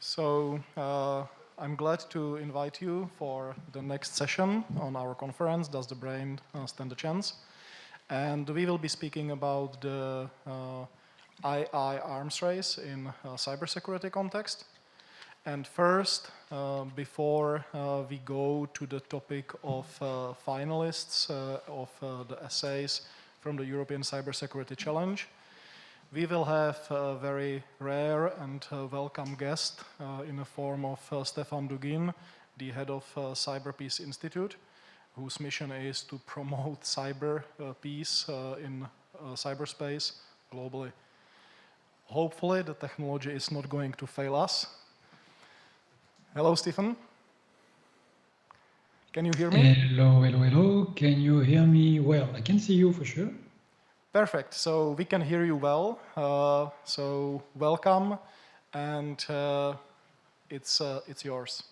So I'm glad to invite you for the next session on our conference, Does the Brain Stand a Chance? And we will be speaking about the II arms race in cybersecurity context. And first, before we go to the topic of finalists of the essays from the European Cybersecurity Challenge, we will have a very rare and welcome guest in the form of Stefan Dugin, the head of Cyber Peace Institute, whose mission is to promote cyber peace in cyberspace globally. Hopefully the technology is not going to fail us. Hello, Stefan. Can you hear me? Hello. Can you hear me well? I can see you for sure. Perfect. So we can hear you well. So welcome, and it's yours.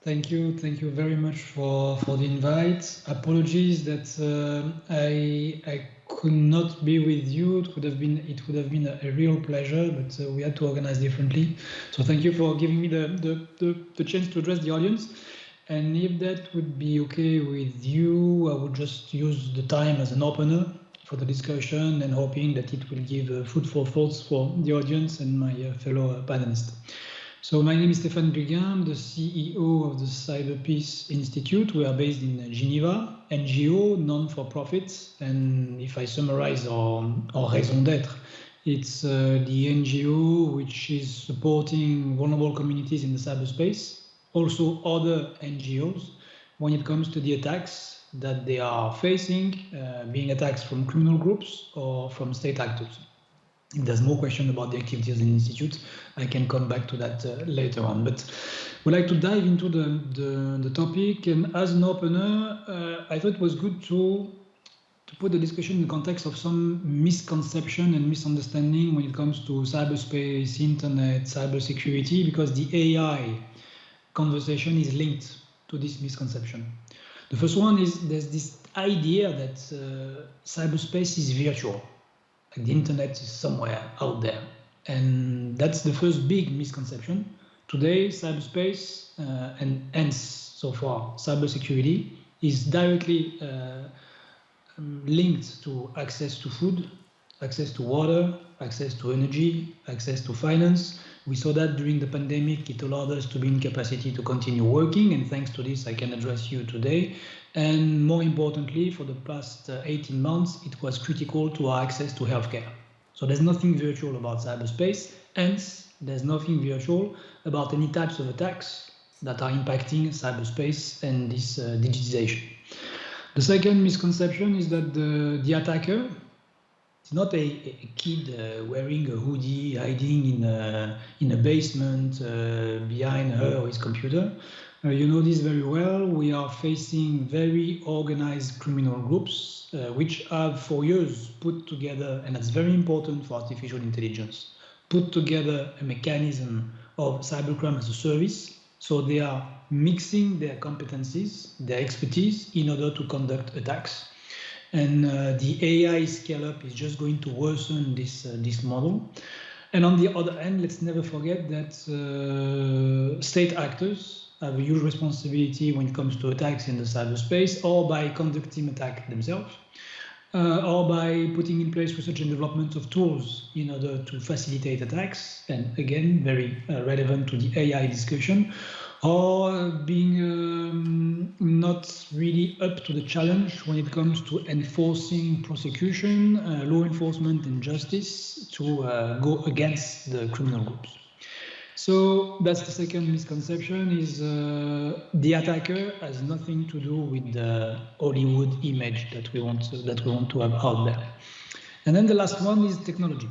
Thank you very much for the invite. Apologies that I could not be with you. It would have been a real pleasure, but we had to organize differently. So thank you for giving me the chance to address the audience. And if that would be okay with you, I would just use the time as an opener for the discussion and hoping that it will give fruitful thoughts for the audience and my fellow panelists. So my name is Stefan Dugin, I'm the CEO of the Cyber Peace Institute. We are based in Geneva, NGO, non-for-profit. And if I summarize our raison d'être, it's the NGO which is supporting vulnerable communities in the cyberspace, also other NGOs, when it comes to the attacks that they are facing, being attacks from criminal groups or from state actors. If there's more question about the activities in the Institute, I can come back to that later on. But we'd like to dive into the topic. And as an opener, I thought it was good to put the discussion in the context of some misconception and misunderstanding when it comes to cyberspace, internet, cybersecurity, because the AI conversation is linked to this misconception. The first one is there's this idea that cyberspace is virtual, like the internet is somewhere out there. And that's the first big misconception. Today, cyberspace and hence so far cybersecurity is directly linked to access to food, access to water, access to energy, access to finance. We saw that during the pandemic. It allowed us to be in capacity to continue working, and thanks to this I can address you today. And more importantly, for the past 18 months, it was critical to our access to healthcare. So there's nothing virtual about cyberspace, hence there's nothing virtual about any types of attacks that are impacting cyberspace and this digitization. The second misconception is that the attacker is not a kid wearing a hoodie, hiding in a basement behind her or his computer. You know this very well. We are facing very organized criminal groups which have for years put together, and that's very important for artificial intelligence, put together a mechanism of cybercrime as a service. So they are mixing their competencies, their expertise in order to conduct attacks. And the AI scale-up is just going to worsen this model. And on the other hand, let's never forget that state actors have a huge responsibility when it comes to attacks in the cyberspace, or by conducting attack themselves, or by putting in place research and development of tools in order to facilitate attacks, and again, very relevant to the AI discussion, or being not really up to the challenge when it comes to enforcing prosecution, law enforcement and justice to go against the criminal groups. So that's the second misconception, is the attacker has nothing to do with the Hollywood image that we want to have out there. And then the last one is technology.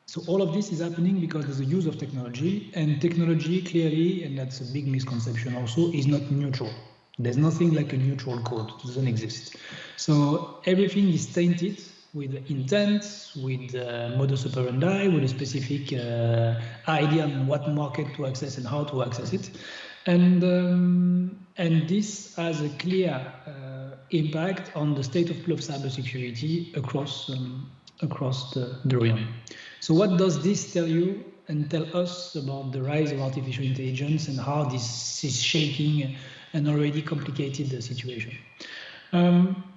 So all of this is happening because there's a use of technology, and technology clearly, and that's a big misconception also, is not neutral. There's nothing like a neutral code, it doesn't exist. So everything is tainted with intent, with modus operandi, with a specific idea on what market to access and how to access it. And this has a clear impact on the state of play of cybersecurity across the realm. So what does this tell you and tell us about the rise of artificial intelligence and how this is shaking an already complicated situation?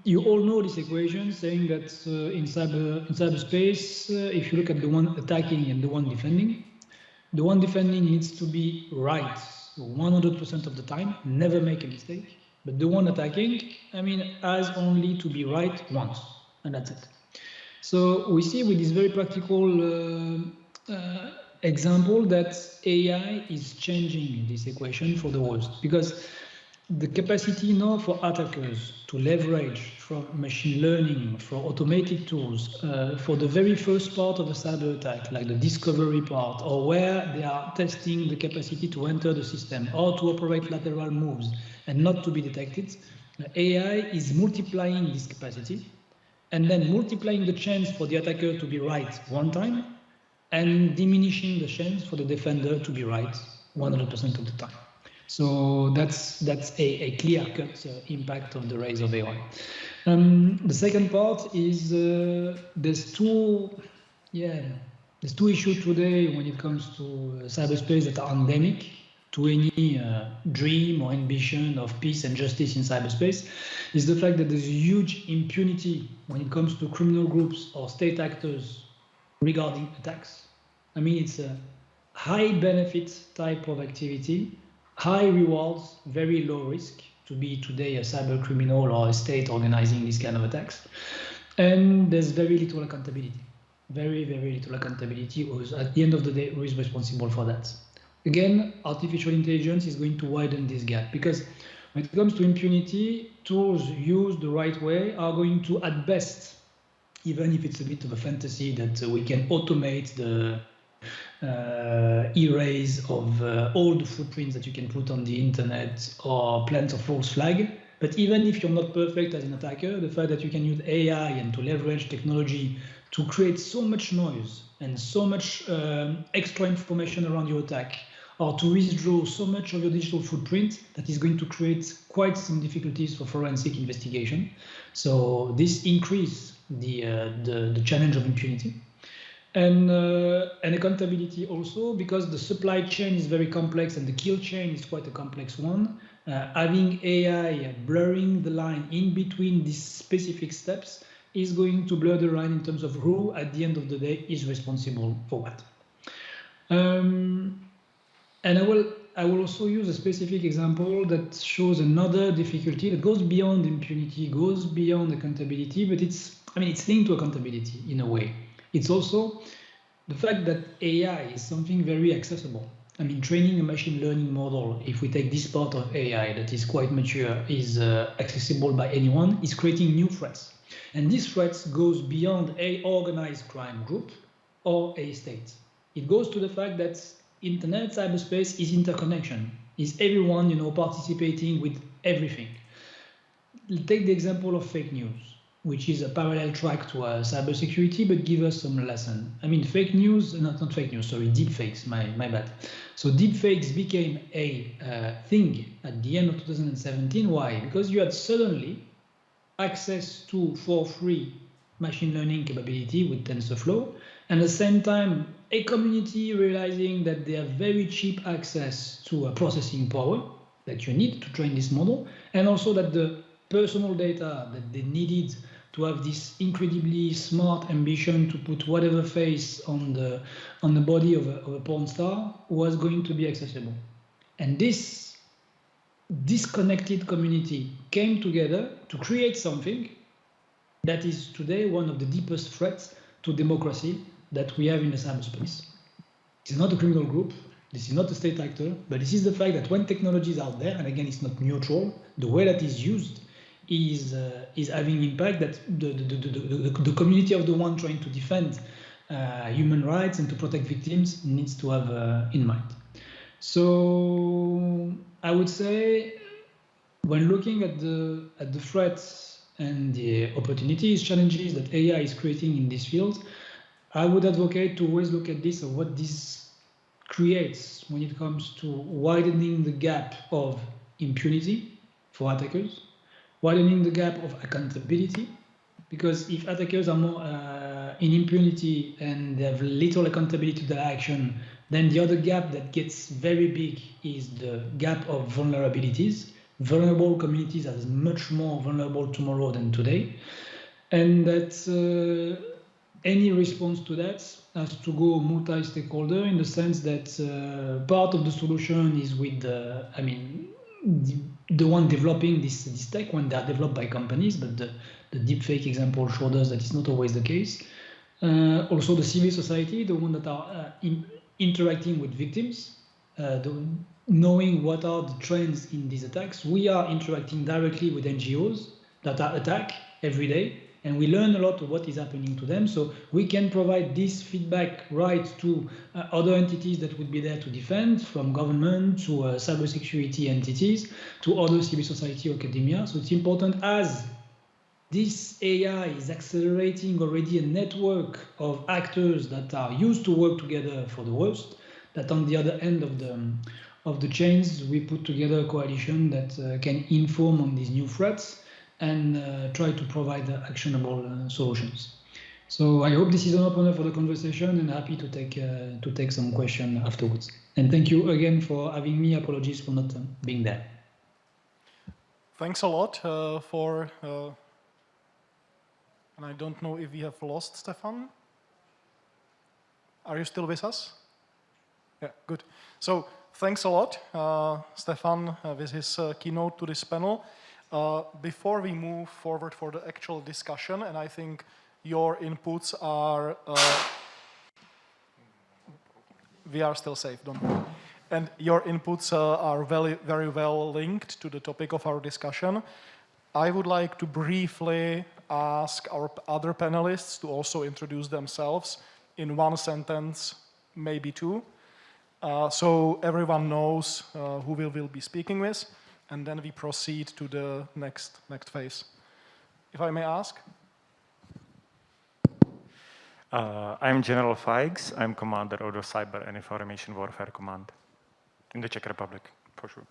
You all know this equation saying that in cyberspace, if you look at the one attacking and the one defending needs to be right 100% of the time, never make a mistake. But the one attacking, has only to be right once, and that's it. So we see with this very practical example that AI is changing this equation for the worst, because the capacity now for attackers to leverage from machine learning, for automated tools, for the very first part of a cyber attack, like the discovery part, or where they are testing the capacity to enter the system or to operate lateral moves and not to be detected, AI is multiplying this capacity and then multiplying the chance for the attacker to be right one time and diminishing the chance for the defender to be right 100% of the time. So that's a clear-cut impact of the rise of AI. The second part is there's two issues today when it comes to cyberspace that are endemic to any dream or ambition of peace and justice in cyberspace. Is the fact that there's huge impunity when it comes to criminal groups or state actors regarding attacks. It's a high benefit type of activity, high rewards, very low risk to be today a cyber criminal or a state organizing these kind of attacks. And there's very little accountability, very, very little accountability. At the end of the day, who is responsible for that? Again, artificial intelligence is going to widen this gap, because when it comes to impunity, tools used the right way are going to, at best, even if it's a bit of a fantasy that we can automate the erase of all the footprints that you can put on the internet or plant a false flag. But even if you're not perfect as an attacker, the fact that you can use AI and to leverage technology to create so much noise and so much extra information around your attack, or to withdraw so much of your digital footprint, that is going to create quite some difficulties for forensic investigation. So this increases the challenge of impunity. And accountability also, because the supply chain is very complex and the kill chain is quite a complex one. Having AI blurring the line in between these specific steps is going to blur the line in terms of who, at the end of the day, is responsible for what. And I will also use a specific example that shows another difficulty that goes beyond impunity, goes beyond accountability, but it's linked to accountability in a way. It's also the fact that AI is something very accessible. Training a machine learning model, if we take this part of AI that is quite mature, is accessible by anyone, is creating new threats. And these threats goes beyond a organized crime group or a state. It goes to the fact that internet cyberspace is interconnection, is everyone participating with everything. Take the example of fake news, which is a parallel track to cybersecurity, but give us some lesson. Fake news, not fake news, sorry, deep fakes, my bad. So deep fakes became a thing at the end of 2017. Why? Because you had suddenly access to, for free, machine learning capability with TensorFlow, and at the same time, a community realizing that they have very cheap access to processing power that you need to train this model, and also that the personal data that they needed to have this incredibly smart ambition to put whatever face on the body of a porn star was going to be accessible. And this disconnected community came together to create something that is today one of the deepest threats to democracy that we have in the cyberspace. This is not a criminal group, this is not a state actor, but this is the fact that when technology is out there, and again, it's not neutral, the way that is used is having impact that the community of the one trying to defend human rights and to protect victims needs to have in mind. So I would say, when looking at the threats and the opportunities, challenges that AI is creating in this field, I would advocate to always look at this of what this creates when it comes to widening the gap of impunity for attackers, widening the gap of accountability, because if attackers are more in impunity and they have little accountability to their action, then the other gap that gets very big is the gap of vulnerabilities. Vulnerable communities are much more vulnerable tomorrow than today. And that any response to that has to go multi-stakeholder in the sense that part of the solution is with the one developing this tech when they are developed by companies, but the deepfake example showed us that it's not always the case. Also the civil society, the one that are interacting with victims, knowing what are the trends in these attacks. We are interacting directly with NGOs that are attacked every day, and we learn a lot of what is happening to them. So we can provide this feedback right to other entities that would be there to defend, from government to cybersecurity entities, to other civil society or academia. So it's important, as this AI is accelerating already a network of actors that are used to work together for the worst, that on the other end of the chains, we put together a coalition that can inform on these new threats and try to provide actionable solutions. So I hope this is an opener for the conversation, and happy to take some questions afterwards. And thank you again for having me. Apologies for not being there. Thanks a lot for, and I don't know if we have lost Stefan. Are you still with us? Yeah, good. So thanks a lot, Stefan, with his keynote to this panel. Before we move forward for the actual discussion, and I think your inputs are, we are still safe, don't worry. And your inputs are very well linked to the topic of our discussion. I would like to briefly ask our other panelists to also introduce themselves in one sentence, maybe two, so everyone knows who we will be speaking with. And then we proceed to the next phase. If I may ask? I'm General Feix. I'm commander of the Cyber and Information Warfare Command in the Czech Republic, for sure.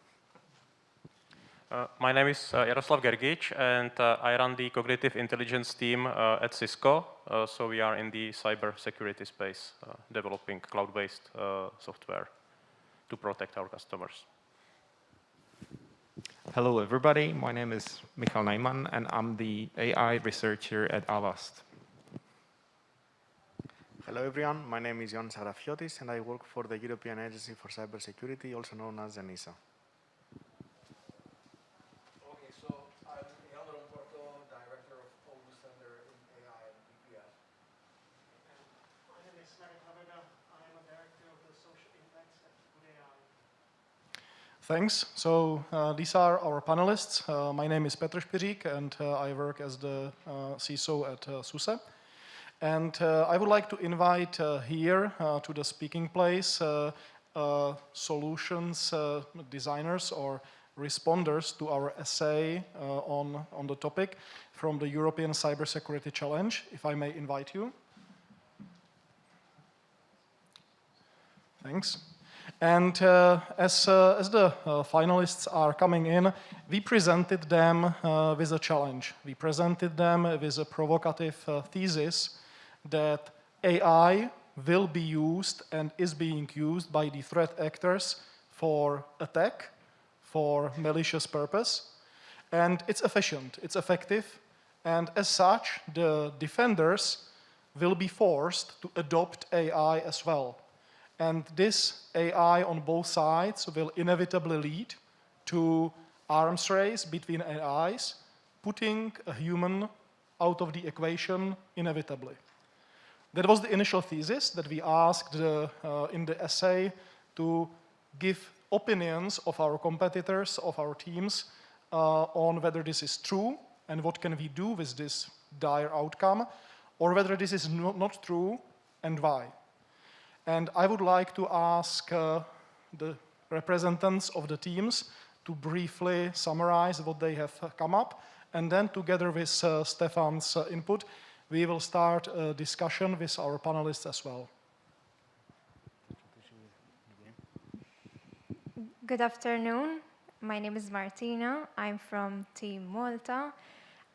My name is Miroslav Feix, and I run the cognitive intelligence team at CISO. So we are in the cyber security space, developing cloud-based software to protect our customers. Hello, everybody. My name is Michal Najman, and I'm the AI researcher at Avast. Hello, everyone. My name is Ioan Sarafiotis, and I work for the European Agency for Cybersecurity, also known as ENISA. Okay, so I'm Romportl, director of Focus Center in AI and DPS. My name is Miroslav Feix. I am a director of the social impacts at AI. Thanks. So these are our panelists. My name is Petr Špiřík, and I work as the CISO at SUSE. And I would like to invite here to the speaking place solutions designers or responders to our essay on the topic from the European Cybersecurity Challenge, if I may invite you. Thanks. And as the finalists are coming in, we presented them with a challenge. We presented them with a provocative thesis that AI will be used and is being used by the threat actors for attack, for malicious purpose, and it's efficient, it's effective, and as such, the defenders will be forced to adopt AI as well. And this AI on both sides will inevitably lead to arms race between AIs, putting a human out of the equation inevitably. That was the initial thesis that we asked in the essay to give opinions of our competitors, of our teams, on whether this is true and what can we do with this dire outcome, or whether this is not true and why. And I would like to ask the representatives of the teams to briefly summarize what they have come up, and then together with Stefan's input, we will start a discussion with our panelists as well. Good afternoon. My name is Martina. I'm from Team Malta.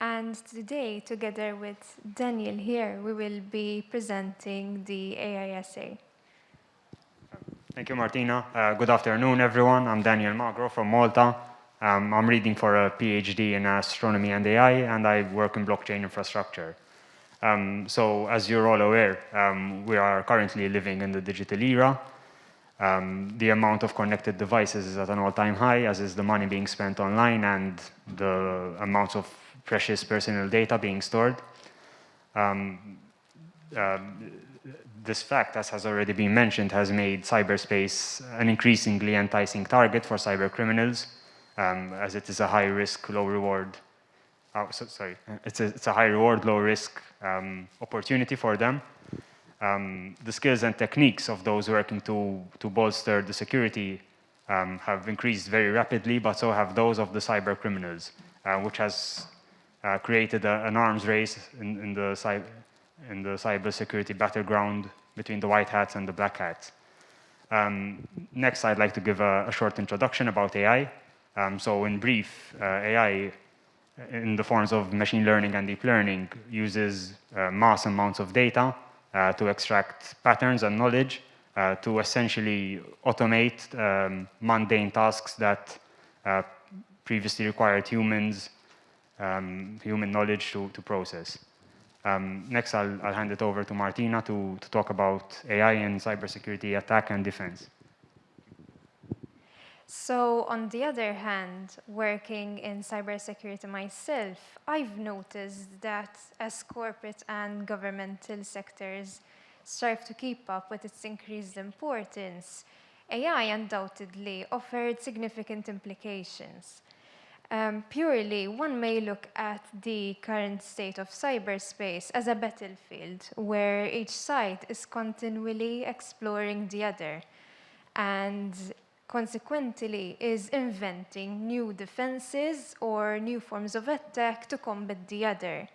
And today, together with Daniel here, we will be presenting the AI essay. Thank you, Martina. Good afternoon, everyone. I'm Daniel Magro from Malta. I'm reading for a PhD in astronomy and AI, and I work in blockchain infrastructure. So, as you're all aware, we are currently living in the digital era. The amount of connected devices is at an all-time high, as is the money being spent online and the amounts of precious personal data being stored. This fact, as has already been mentioned, has made cyberspace an increasingly enticing target for cyber criminals, as it is a high-risk, low-reward. It's a high-reward, low-risk opportunity for them. The skills and techniques of those working to bolster the security have increased very rapidly, but so have those of the cyber criminals, which has created an arms race in the cybersecurity battleground between the white hats and the black hats. Next, I'd like to give a short introduction about AI. So in brief, AI, in the forms of machine learning and deep learning, uses mass amounts of data to extract patterns and knowledge to essentially automate mundane tasks that previously required human knowledge to process. Next, I'll hand it over to Martina to talk about AI in cybersecurity attack and defense. So, on the other hand, working in cybersecurity myself, I've noticed that as corporate and governmental sectors strive to keep up with its increased importance, AI undoubtedly offered significant implications. Purely, one may look at the current state of cyberspace as a battlefield where each side is continually exploring the other and consequently is inventing new defenses or new forms of attack to combat the other.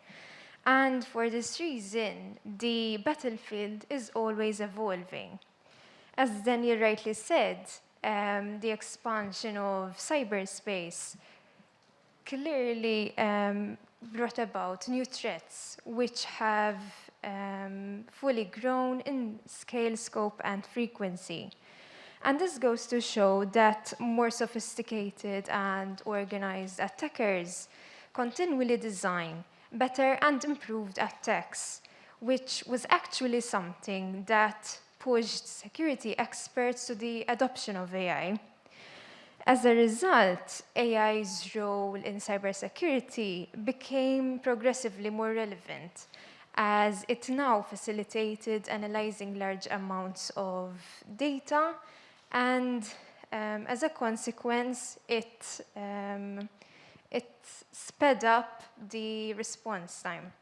And for this reason, the battlefield is always evolving. As Daniel rightly said, the expansion of cyberspace clearly brought about new threats which have fully grown in scale, scope, and frequency. And this goes to show that more sophisticated and organized attackers continually design better and improved attacks, which was actually something that pushed security experts to the adoption of AI. As a result, AI's role in cybersecurity became progressively more relevant, as it now facilitated analyzing large amounts of data, and as a consequence, it sped up the response time.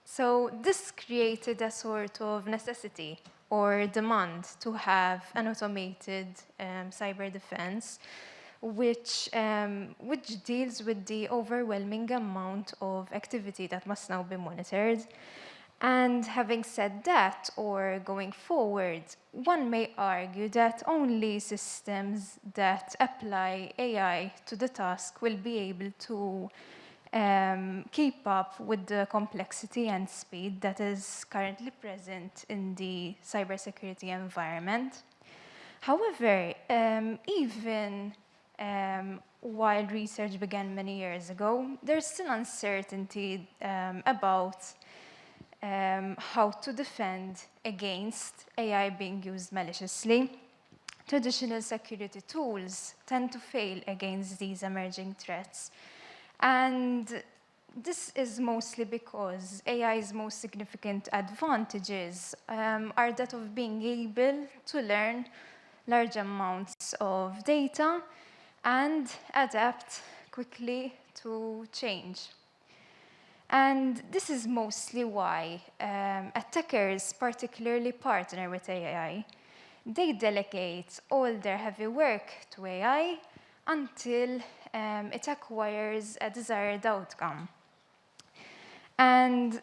So this created a sort of necessity or demand to have an automated cyber defense, which deals with the overwhelming amount of activity that must now be monitored. And having said that, or going forward, one may argue that only systems that apply AI to the task will be able to keep up with the complexity and speed that is currently present in the cybersecurity environment. However, even while research began many years ago, there's still uncertainty about how to defend against AI being used maliciously. Traditional security tools tend to fail against these emerging threats. And this is mostly because AI's most significant advantages are that of being able to learn large amounts of data and adapt quickly to change. And this is mostly why attackers particularly partner with AI. They delegate all their heavy work to AI until it acquires a desired outcome. And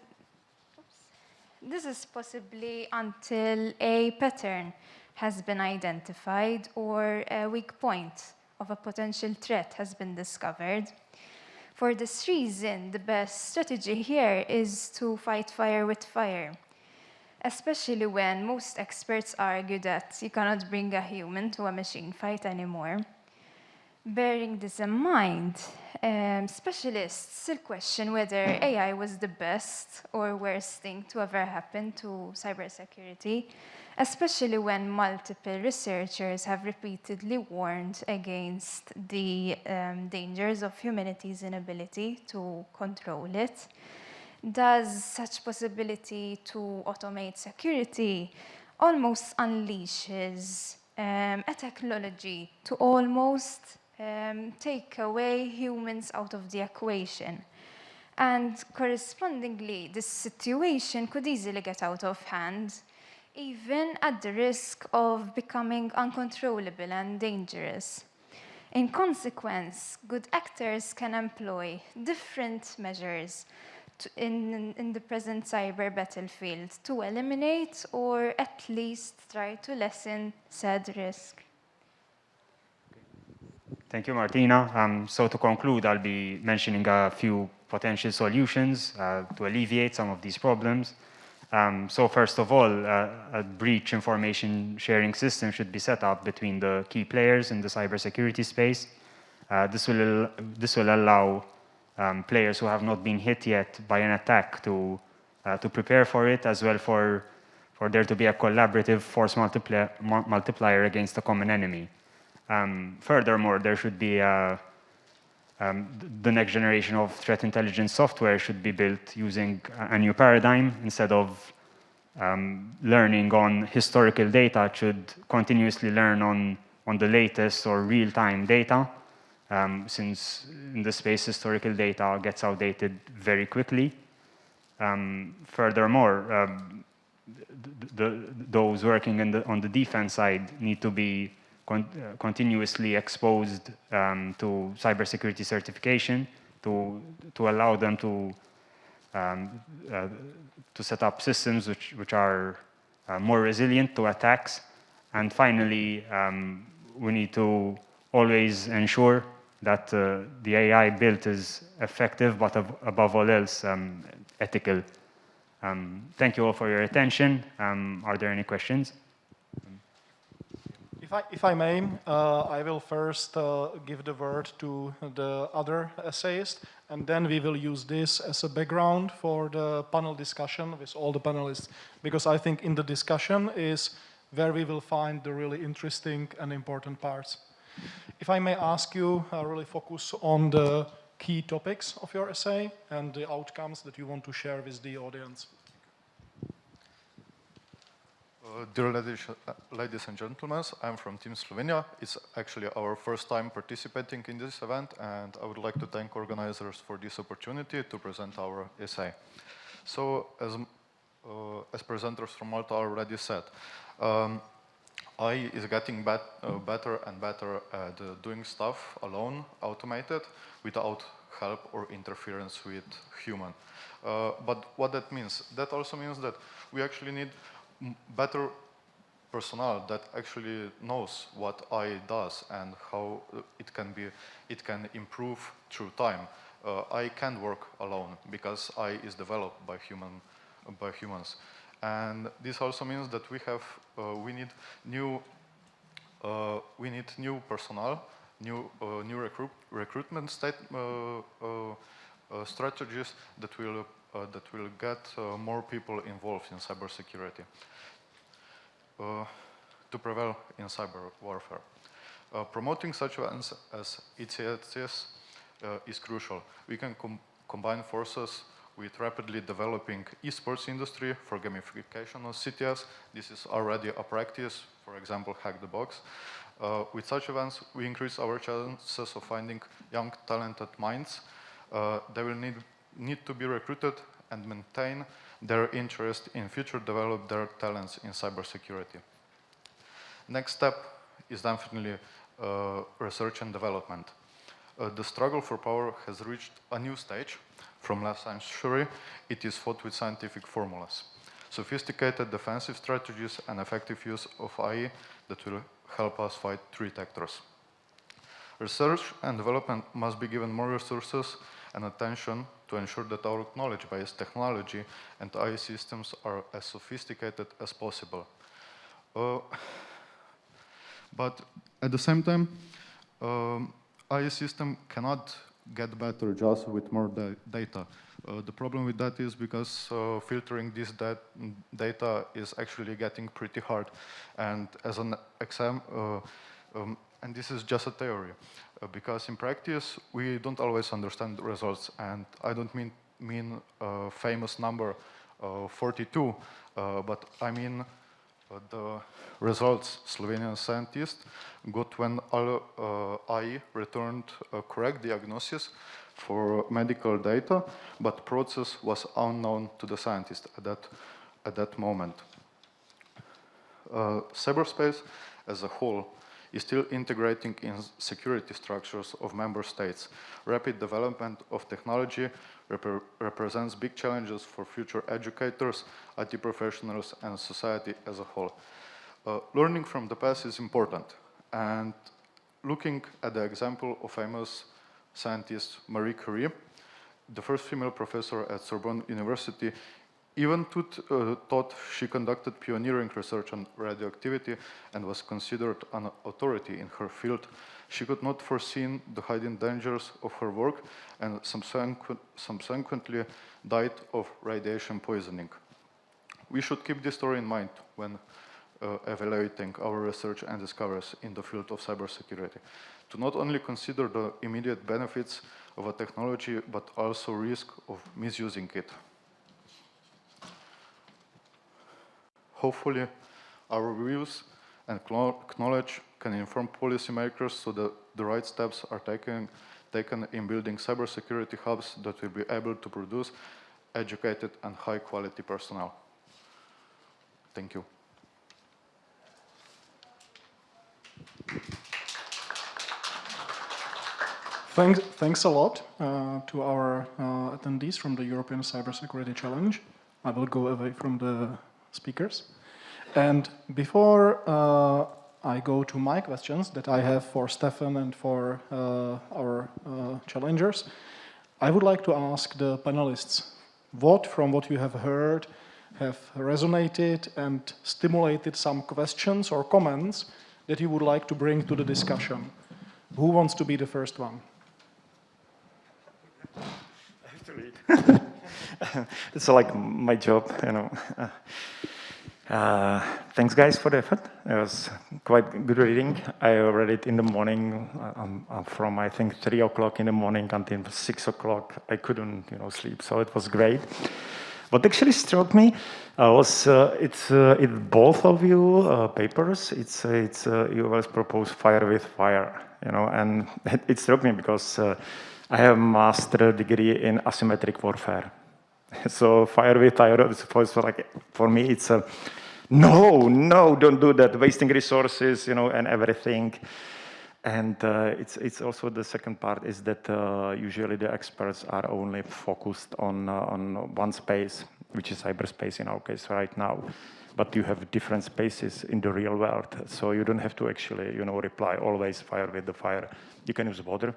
this is possibly until a pattern has been identified or a weak point of a potential threat has been discovered. For this reason, the best strategy here is to fight fire with fire, especially when most experts argue that you cannot bring a human to a machine fight anymore. Bearing this in mind, specialists still question whether AI was the best or worst thing to ever happen to cybersecurity, especially when multiple researchers have repeatedly warned against the dangers of humanity's inability to control it. Does such possibility to automate security almost unleashes a technology to almost take away humans out of the equation. And correspondingly, this situation could easily get out of hand, even at the risk of becoming uncontrollable and dangerous. In consequence, good actors can employ different measures in the present cyber battlefield to eliminate or at least try to lessen said risk. Thank you, Martina. So to conclude, I'll be mentioning a few potential solutions to alleviate some of these problems. So first of all, a breach information sharing system should be set up between the key players in the cybersecurity space. This will allow players who have not been hit yet by an attack to prepare for it, as well for there to be a collaborative force multiplier against a common enemy. Furthermore, there should be the next generation of threat intelligence software should be built using a new paradigm. Instead of learning on historical data, it should continuously learn on the latest or real-time data, since in the space historical data gets outdated very quickly. Furthermore, those working on the defense side need to be continuously exposed to cybersecurity certification to allow them to set up systems which are more resilient to attacks. And finally, we need to always ensure that the AI built is effective, but above all else, ethical. Thank you all for your attention. Are there any questions? If I may, I will first give the word to the other essayist, and then we will use this as a background for the panel discussion with all the panelists, because I think in the discussion is where we will find the really interesting and important parts. If I may ask you, really focus on the key topics of your essay and the outcomes that you want to share with the audience. Dear ladies and gentlemen, I'm from Team Slovenia. It's actually our first time participating in this event, and I would like to thank organizers for this opportunity to present our essay. So, as presenters from Malta already said, AI is getting better and better at doing stuff alone, automated, without help or interference with human. But what that means? That also means that we actually need better personnel that actually knows what AI does and how it can improve through time. AI can't work alone because AI is developed by humans, and this also means that we need new personnel, new recruitment strategies that will get more people involved in cybersecurity to prevail in cyber warfare. Promoting such events as ECS is crucial. We can combine forces with rapidly developing esports industry for gamification of CTS. This is already a practice, for example, Hack the Box. With such events, we increase our chances of finding young, talented minds. They will need to be recruited and maintain their interest in future develop their talents in cybersecurity. Next step is definitely research and development. The struggle for power has reached a new stage. From last century, it is fought with scientific formulas. Sophisticated defensive strategies and effective use of AI that will help us fight threat actors. Research and development must be given more resources and attention to ensure that our knowledge-based technology and AI systems are as sophisticated as possible. But at the same time, AI system cannot get better just with more data. The problem with that is because filtering this data is actually getting pretty hard. And as an example, and this is just a theory, because in practice, we don't always understand the results. And I don't mean famous number 42, but I mean the results Slovenian scientists got when AI returned a correct diagnosis for medical data, but process was unknown to the scientist at that moment. Cyberspace as a whole is still integrating in security structures of member states. Rapid development of technology represents big challenges for future educators, IT professionals, and society as a whole. Learning from the past is important, and looking at the example of famous scientist Marie Curie, the first female professor at Sorbonne University, even thought she conducted pioneering research on radioactivity and was considered an authority in her field. She could not foresee the hidden dangers of her work and subsequently died of radiation poisoning. We should keep this story in mind when evaluating our research and discoveries in the field of cybersecurity. To not only consider the immediate benefits of a technology, but also risk of misusing it. Hopefully, our views and knowledge can inform policymakers so that the right steps are taken in building cybersecurity hubs that will be able to produce educated and high-quality personnel. Thank you. Thanks a lot to our attendees from the European Cybersecurity Challenge. I will go away from the speakers. And before I go to my questions that I have for Stefan and for our challengers, I would like to ask the panelists, what from what you have heard have resonated and stimulated some questions or comments that you would like to bring to the discussion? Who wants to be the first one? I have to read. It's like my job, you know. Thanks, guys, for the effort. It was quite good reading. I read it in the morning, from I think 3 o'clock in the morning until 6 o'clock. I couldn't, sleep, so it was great. What actually struck me was it's both of you papers. You always propose fire with fire, and it struck me because I have a master degree in asymmetric warfare. So fire with fire is supposed to, for me, it's a no, don't do that, wasting resources, and everything. And it's also the second part is that usually the experts are only focused on one space, which is cyberspace in our case right now. But you have different spaces in the real world, so you don't have to actually, reply always fire with the fire. You can use water,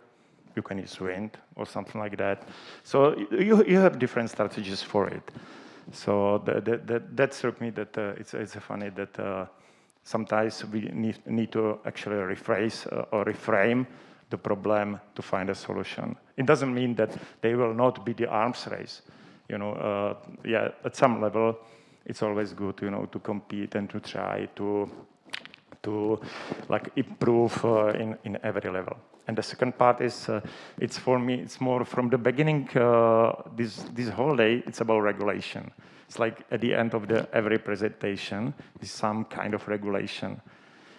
you can use wind or something like that. So you have different strategies for it. So that struck me that it's funny that sometimes we need to actually rephrase or reframe the problem to find a solution. It doesn't mean that they will not be the arms race. At some level, it's always good, to compete and to try to improve in every level. And the second part is, it's for me, it's more from the beginning, this whole day, it's about regulation. It's like at the end of every presentation is some kind of regulation.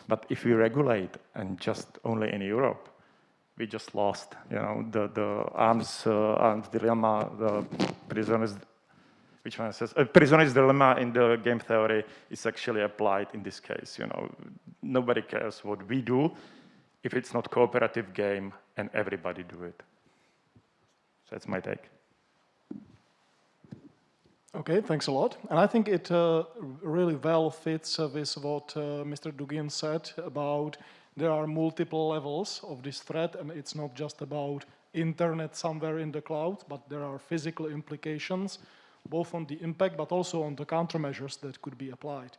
But if we regulate and just only in Europe, we just lost, the arms dilemma, the prisoners, which one says, prisoner's dilemma in the game theory is actually applied in this case, Nobody cares what we do if it's not cooperative game and everybody do it. So that's my take. Okay, thanks a lot. And I think it really well fits with what Mr. Dugin said about there are multiple levels of this threat, and it's not just about internet somewhere in the cloud, but there are physical implications, both on the impact, but also on the countermeasures that could be applied.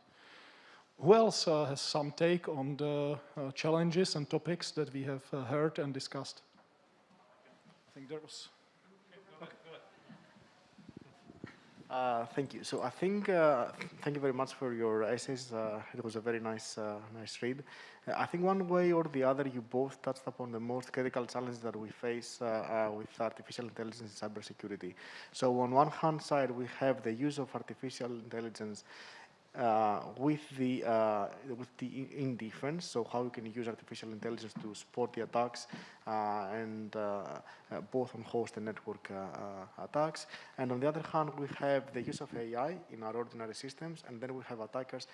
Who else has some take on the challenges and topics that we have heard and discussed? I think there was... Thank you. So I think, thank you very much for your essays. It was a very nice read. I think one way or the other, you both touched upon the most critical challenges that we face with artificial intelligence in cybersecurity. So on one hand side, we have the use of artificial intelligence with the in defense, so how you can use artificial intelligence to support the attacks and both on host and network attacks. And on the other hand, we have the use of AI in our ordinary systems, and then we have attackers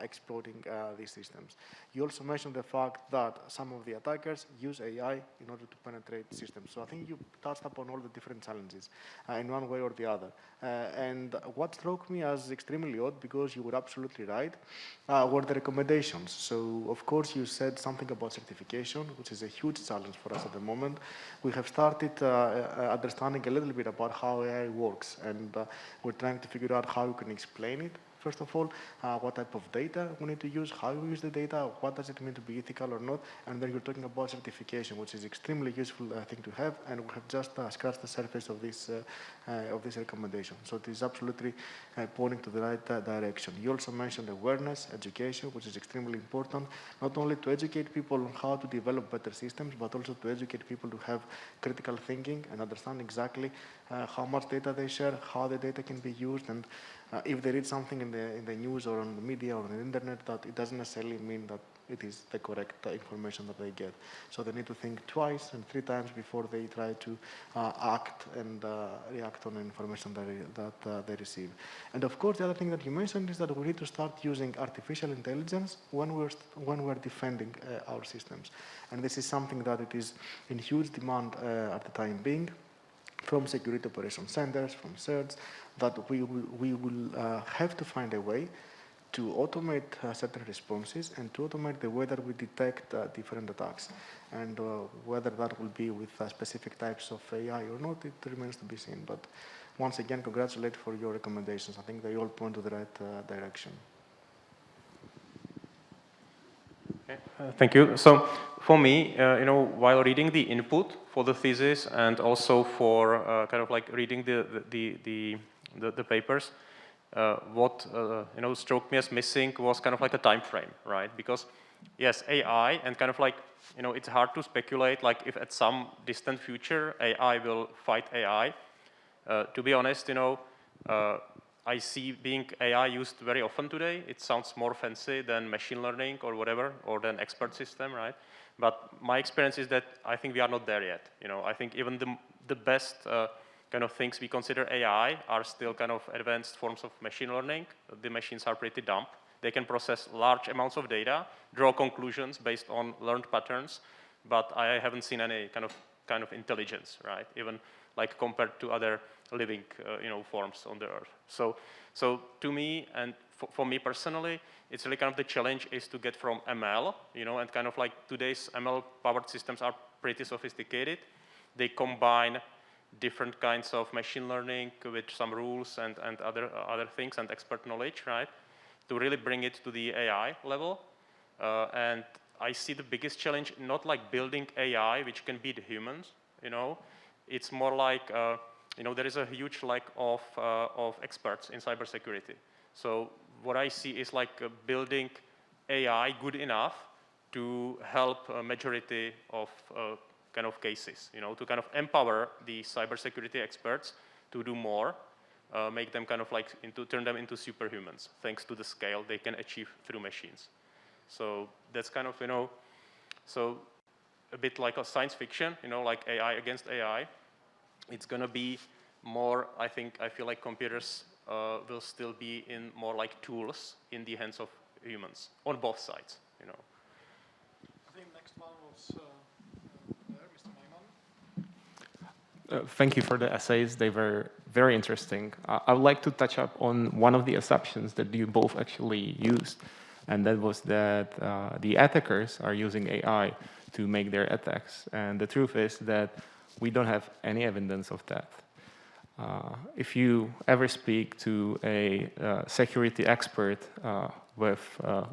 exploiting these systems. You also mentioned the fact that some of the attackers use AI in order to penetrate systems. So I think you touched upon all the different challenges in one way or the other. And what struck me as extremely odd, because you were absolutely right, were the recommendations. So of course you said something about certification, which is a huge challenge for us at the moment. We have started understanding a little bit about how AI works, and we're trying to figure out how you can explain it. First of all, what type of data we need to use, how we use the data, what does it mean to be ethical or not, and then you're talking about certification, which is extremely useful thing to have, and we have just scratched the surface of this recommendation. So it is absolutely pointing to the right direction. You also mentioned awareness, education, which is extremely important, not only to educate people on how to develop better systems, but also to educate people to have critical thinking and understand exactly how much data they share, how the data can be used, and if they read something in the news or on the media or on the internet, that it doesn't necessarily mean that it is the correct information that they get. So they need to think twice and 3 times before they try to act and react on the information that they receive. And of course, the other thing that you mentioned is that we need to start using artificial intelligence when we're defending our systems. And this is something that it is in huge demand at the time being, from security operations centers, from CERTs, that we will have to find a way to automate certain responses and to automate the way that we detect different attacks. And whether that will be with specific types of AI or not, it remains to be seen. But once again, congratulate for your recommendations. I think they all point to the right direction. Thank you. So for me, while reading the input for the thesis and also for kind of like reading the papers, what struck me as missing was kind of like a time frame, right? Because yes, AI and kind of like it's hard to speculate like if at some distant future AI will fight AI. To be honest, I see being AI used very often today. It sounds more fancy than machine learning or whatever, or than expert system, right? But my experience is that I think we are not there yet. I think even the best kind of things we consider AI are still kind of advanced forms of machine learning. The machines are pretty dumb. They can process large amounts of data, draw conclusions based on learned patterns, but I haven't seen any kind of intelligence, right? Even like compared to other living, forms on the earth. So to me, and for me personally, it's really kind of the challenge is to get from ML, and kind of like today's ML-powered systems are pretty sophisticated. They combine different kinds of machine learning with some rules and other things and expert knowledge, right? To really bring it to the AI level. And I see the biggest challenge not like building AI, which can beat humans, It's more like, there is a huge lack of experts in cybersecurity. So what I see is like building AI good enough to help a majority of kind of cases, to kind of empower the cybersecurity experts to do more, make them kind of like turn them into superhumans, thanks to the scale they can achieve through machines. So that's kind of, so a bit like a science fiction, like AI against AI. It's going to be more, I feel like computers will still be in more like tools in the hands of humans on both sides, I think next one was there, Mr. Najman. Thank you for the essays. They were very interesting. I would like to touch up on one of the assumptions that you both actually used. and that was that the attackers are using AI to make their attacks. And the truth is that we don't have any evidence of that. If you ever speak to a security expert with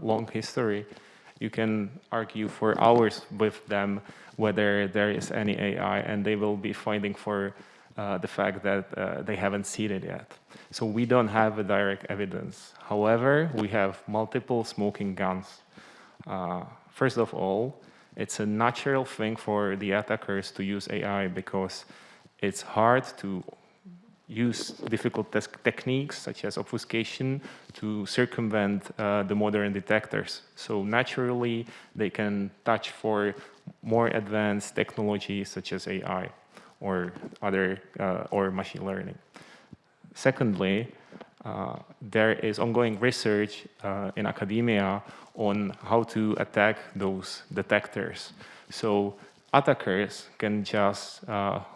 long history, you can argue for hours with them whether there is any AI, and they will be fighting for the fact that they haven't seen it yet. So we don't have a direct evidence. However, we have multiple smoking guns. First of all, it's a natural thing for the attackers to use AI because it's hard to use difficult techniques such as obfuscation to circumvent the modern detectors. So naturally, they can touch for more advanced technologies such as AI or other or machine learning. Secondly, there is ongoing research in academia on how to attack those detectors. So attackers can just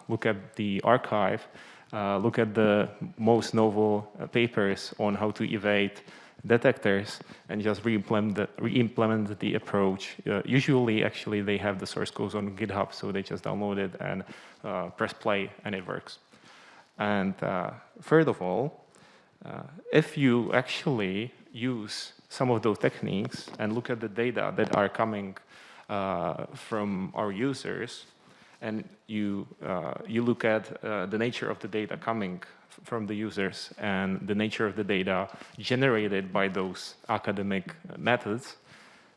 look at the archive, look at the most novel papers on how to evade detectors and just re-implement the approach. Usually, actually, they have the source code on GitHub, so they just download it and press play, and it works. And third of all, if you actually use some of those techniques and look at the data that are coming from our users, and you look at the nature of the data coming from the users and the nature of the data generated by those academic methods,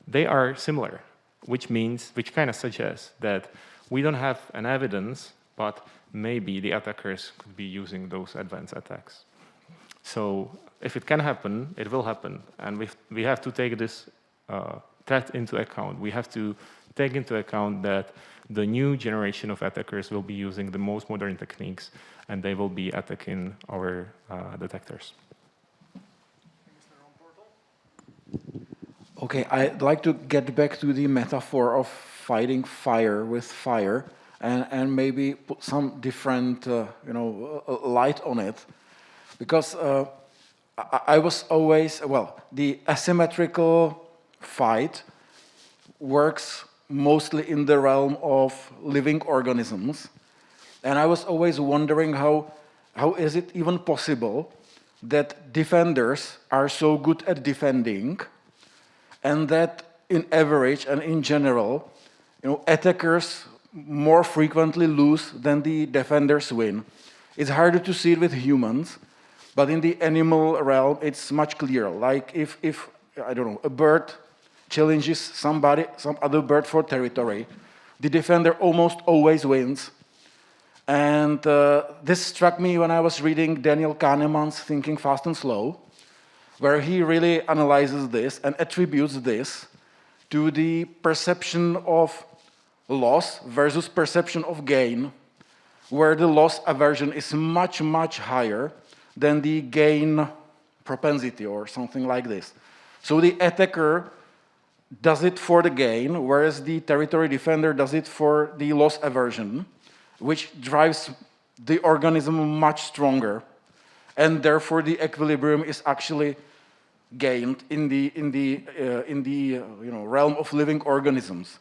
they are similar, which kind of suggests that we don't have an evidence, but maybe the attackers could be using those advanced attacks. So if it can happen, it will happen. And we have to take this threat into account. We have to take into account that the new generation of attackers will be using the most modern techniques, and they will be attacking our detectors. Okay, I'd like to get back to the metaphor of fighting fire with fire, and maybe put some different, light on it, because I was always, the asymmetrical fight works mostly in the realm of living organisms, and I was always wondering how is it even possible that defenders are so good at defending, and that in average and in general, attackers more frequently lose than the defenders win. It's harder to see it with humans, but in the animal realm, it's much clearer. Like if I don't know, a bird challenges some other bird for territory, the defender almost always wins. And this struck me when I was reading Daniel Kahneman's Thinking Fast and Slow, where he really analyzes this and attributes this to the perception of loss versus perception of gain, where the loss aversion is much, much higher than the gain propensity or something like this. So the attacker does it for the gain, whereas the territory defender does it for the loss aversion, which drives the organism much stronger, and therefore the equilibrium is actually gained in the realm of living organisms.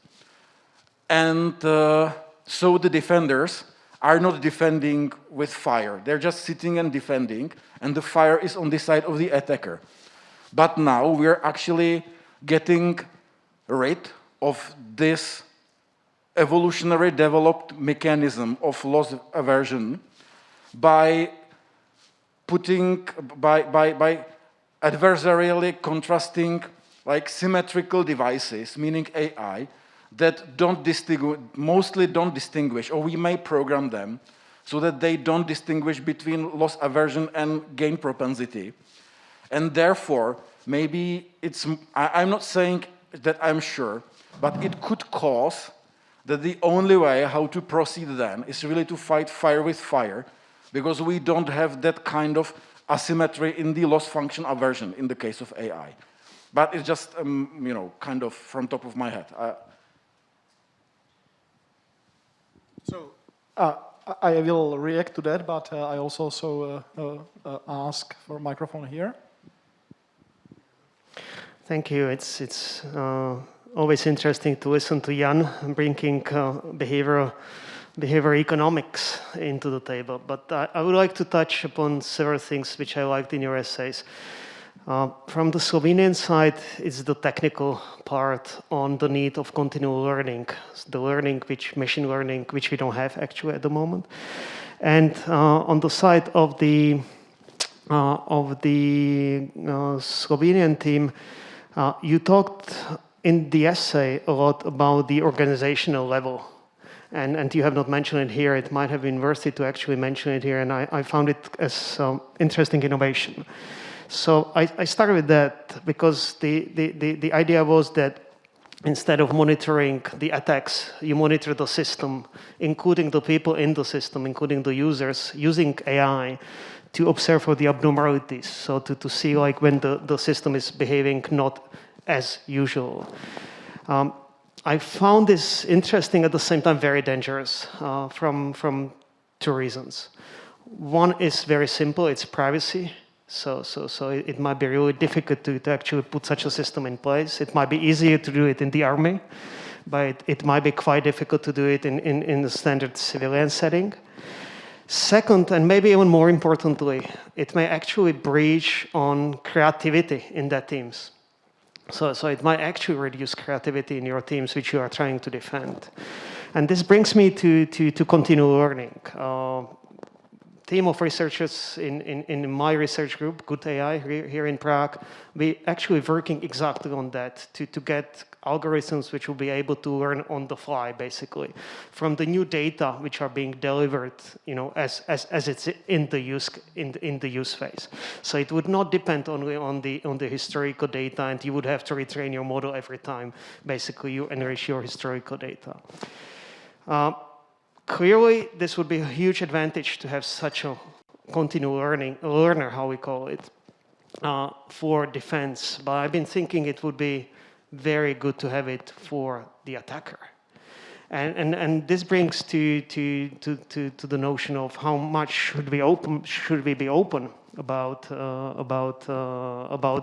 And so the defenders are not defending with fire. They're just sitting and defending, and the fire is on the side of the attacker. But now we're actually getting rid of this evolutionary developed mechanism of loss aversion by adversarially contrasting like symmetrical devices, meaning AI, that mostly don't distinguish, or we may program them so that they don't distinguish between loss aversion and gain propensity. And therefore, maybe I'm not saying that I'm sure, but it could cause that the only way how to proceed then is really to fight fire with fire, because we don't have that kind of asymmetry in the loss function aversion in the case of AI. But it's just, kind of from top of my head. So I will react to that, but I also ask for a microphone here. Thank you. It's always interesting to listen to Jan bringing behavioral economics into the table. But I would like to touch upon several things which I liked in your essays. From the Slovenian side, it's the technical part on the need of continual learning, the learning, machine learning, which we don't have actually at the moment. And on the side of the Slovenian team, you talked in the essay a lot about the organizational level. And you have not mentioned it here. It might have been worth it to actually mention it here. And I found it as interesting innovation. So I started with that because the idea was that instead of monitoring the attacks, you monitor the system, including the people in the system, including the users, using AI to observe for the abnormalities. So to see like when the system is behaving not as usual. I found this interesting, at the same time very dangerous from two reasons. One is very simple, it's privacy. So it might be really difficult to actually put such a system in place. It might be easier to do it in the army, but it might be quite difficult to do it in the standard civilian setting. Second, and maybe even more importantly, it may actually breach on creativity in the teams. So it might actually reduce creativity in your teams which you are trying to defend. And this brings me to continual learning. Team of researchers in my research group, Good AI, here in Prague, we actually working exactly on that to get algorithms which will be able to learn on the fly, basically, from the new data which are being delivered, as it's in the use phase. So it would not depend only on the historical data, and you would have to retrain your model every time, basically, you enrich your historical data. Clearly, this would be a huge advantage to have such a continual learner, how we call it, for defense. But I've been thinking it would be very good to have it for the attacker. And this brings to the notion of how much should we be open about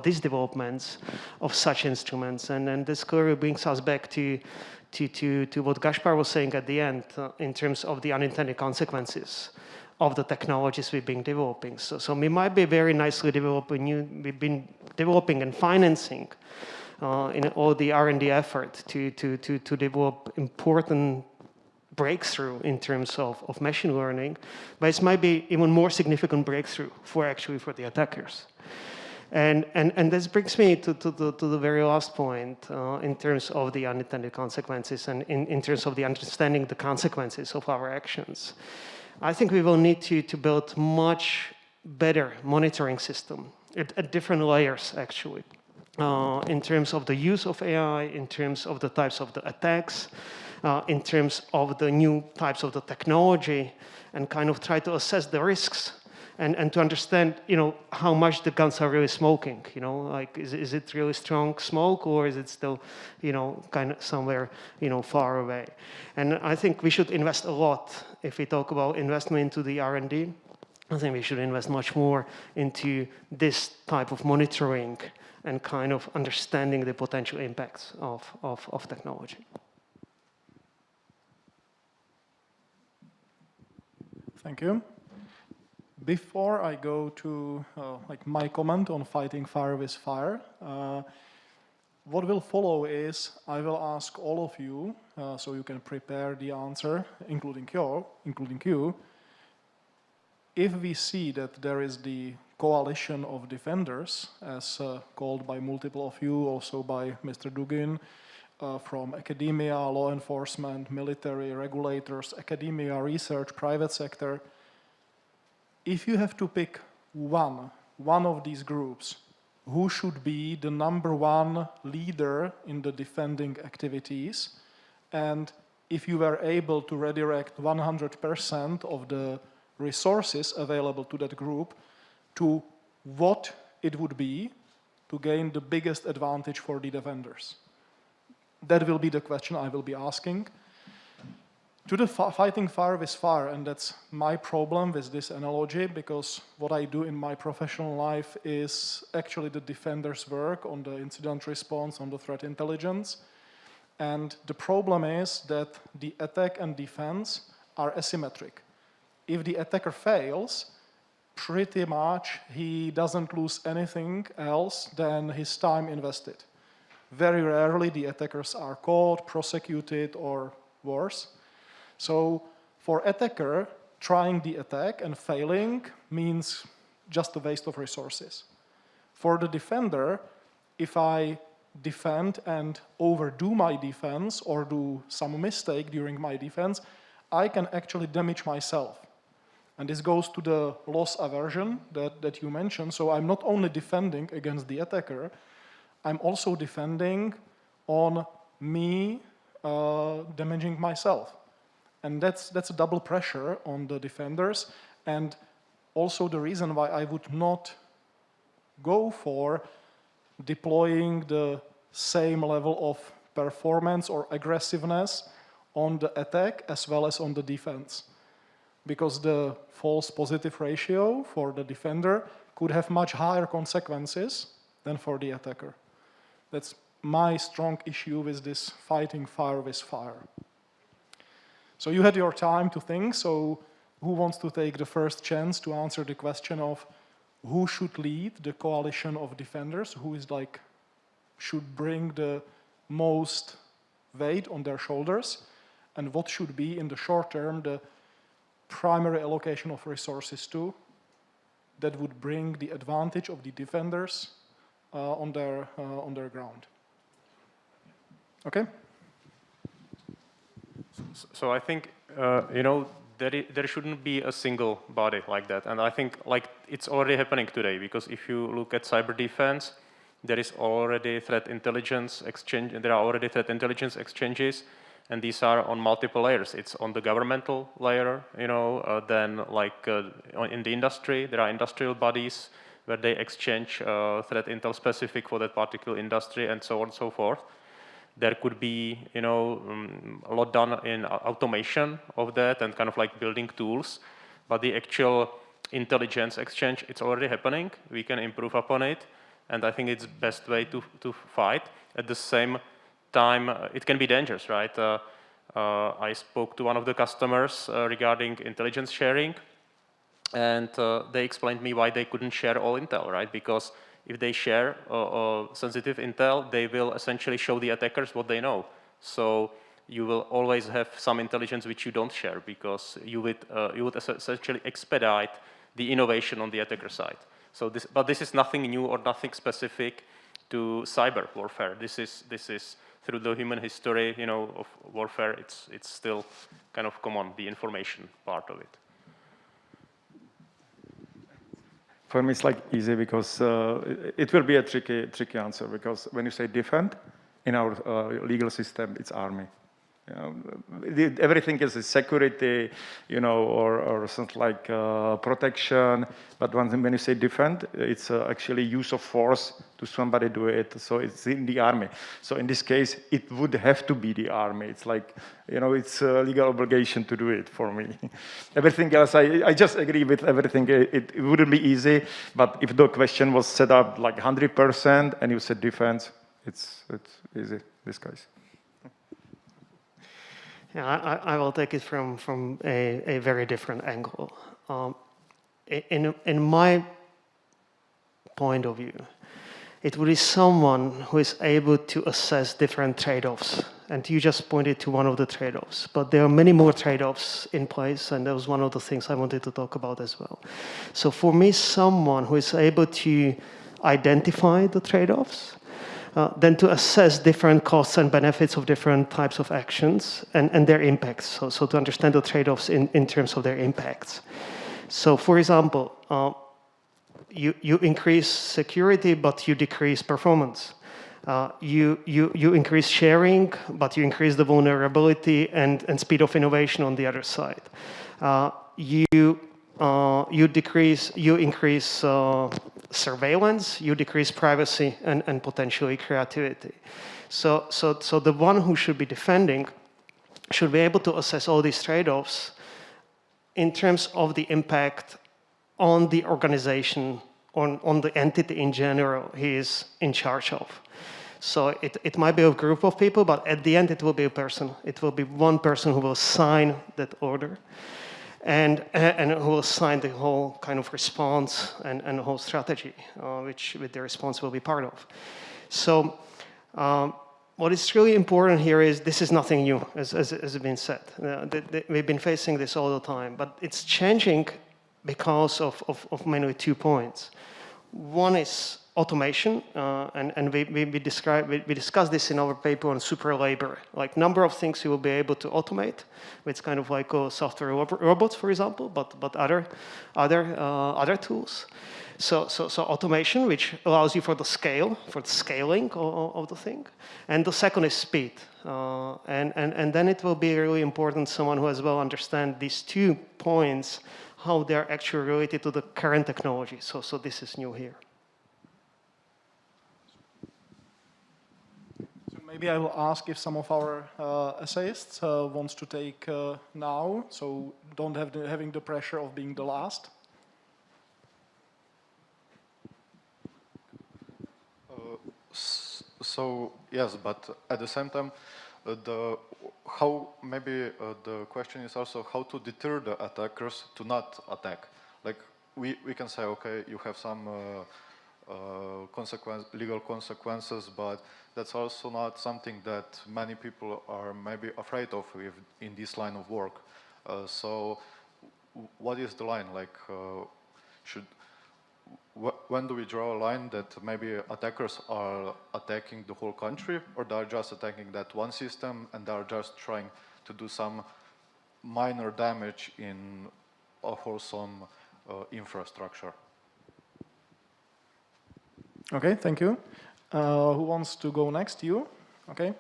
these developments of such instruments. And this clearly brings us back to what Gaspar was saying at the end in terms of the unintended consequences of the technologies we've been developing. So we might be very nicely developing. We've been developing and financing in all the R&D effort to develop important breakthrough in terms of machine learning, but it might be even more significant breakthrough for the attackers. And this brings me to the very last point in terms of the unintended consequences and in terms of the understanding the consequences of our actions. I think we will need to build much better monitoring system at different layers, actually, in terms of the use of AI, in terms of the types of the attacks, in terms of the new types of the technology, and kind of try to assess the risks. And to understand, how much the guns are really smoking, like is it really strong smoke, or is it still, kind of somewhere, far away? And I think we should invest a lot. If we talk about investment into the R&D, I think we should invest much more into this type of monitoring and kind of understanding the potential impacts of technology. Thank you. Before I go to my comment on fighting fire with fire, what will follow is I will ask all of you, so you can prepare the answer, including you, if we see that there is the coalition of defenders, as called by multiple of you, also by Mr. Dugin, from academia, law enforcement, military, regulators, academia, research, private sector. If you have to pick one of these groups, who should be the #1 leader in the defending activities? And if you were able to redirect 100% of the resources available to that group to what it would be to gain the biggest advantage for the defenders? That will be the question I will be asking. to the fighting fire with fire, and that's my problem with this analogy, because what I do in my professional life is actually the defender's work on the incident response, on the threat intelligence. And the problem is that the attack and defense are asymmetric. If the attacker fails, pretty much he doesn't lose anything else than his time invested. Very rarely the attackers are caught, prosecuted, or worse. So for attacker, trying the attack and failing means just a waste of resources. For the defender, if I defend and overdo my defense or do some mistake during my defense, I can actually damage myself. And this goes to the loss aversion that you mentioned. So I'm not only defending against the attacker, I'm also defending on me damaging myself. And that's a double pressure on the defenders, and also the reason why I would not go for deploying the same level of performance or aggressiveness on the attack as well as on the defense. Because the false positive ratio for the defender could have much higher consequences than for the attacker. That's my strong issue with this fighting fire with fire. So you had your time to think, so who wants to take the first chance to answer the question of who should lead the coalition of defenders, who is like, should bring the most weight on their shoulders, and what should be in the short term the primary allocation of resources to that would bring the advantage of the defenders on their ground. Okay? So I think, there shouldn't be a single body like that. And I think it's already happening today, because if you look at cyber defense, there is already threat intelligence exchange, there are already threat intelligence exchanges, and these are on multiple layers. It's on the governmental layer, then in the industry, there are industrial bodies where they exchange threat intel specific for that particular industry, and so on and so forth. There could be, a lot done in automation of that and kind of like building tools, but the actual intelligence exchange, it's already happening. We can improve upon it, and I think it's best way to fight. At the same time, it can be dangerous, right? I spoke to one of the customers regarding intelligence sharing, and they explained me why they couldn't share all intel, right? Because if they share sensitive intel, they will essentially show the attackers what they know. So you will always have some intelligence which you don't share, because you would essentially expedite the innovation on the attacker side. So but this is nothing new or nothing specific to cyber warfare. This is through the human history, of warfare. It's still kind of common, the information part of it. For me, it's easy, because it will be a tricky answer, because when you say defend, in our legal system, it's army. Everything is security, or something like protection. But when you say defend, it's actually use of force to somebody do it. So it's in the army. So in this case, it would have to be the army. It's like, it's a legal obligation to do it for me. Everything else, I just agree with everything. It wouldn't be easy, but if the question was set up like 100% and you said defense, it's easy, this case. Yeah, I will take it from a very different angle. In my point of view, it would be someone who is able to assess different trade-offs. And you just pointed to one of the trade-offs, but there are many more trade-offs in place, and that was one of the things I wanted to talk about as well. So for me, someone who is able to identify the trade-offs, then to assess different costs and benefits of different types of actions and their impacts. So to understand the trade-offs in terms of their impacts. So for example, you increase security, but you decrease performance. You increase sharing, but you increase the vulnerability and speed of innovation on the other side. You increase surveillance, you decrease privacy and potentially creativity. So the one who should be defending should be able to assess all these trade-offs in terms of the impact on the organization, on the entity in general he is in charge of. So it might be a group of people, but at the end it will be a person. It will be one person who will sign that order and who will sign the whole kind of response and the whole strategy, which the response will be part of. So what is really important here is this is nothing new, as has been said. We've been facing this all the time, but it's changing because of mainly 2 points. One is automation, and we discussed this in our paper on super labor, like number of things you will be able to automate. It's kind of like software robots, for example, but other tools. So automation, which allows you for the scaling of the thing. And the second is speed. And then it will be really important someone who as well understands these 2 points, how they're actually related to the current technology. So this is new here. So maybe I will ask if some of our essayists wants to take now, so don't having the pressure of being the last. So yes, but at the same time, the question is also how to deter the attackers to not attack. Like we can say, okay, you have some legal consequences, but that's also not something that many people are maybe afraid of in this line of work. So what is the line? Like when do we draw a line that maybe attackers are attacking the whole country, or they're just attacking that one system and they're just trying to do some minor damage in a wholesome infrastructure? Okay, thank you. Who wants to go next? You? Okay.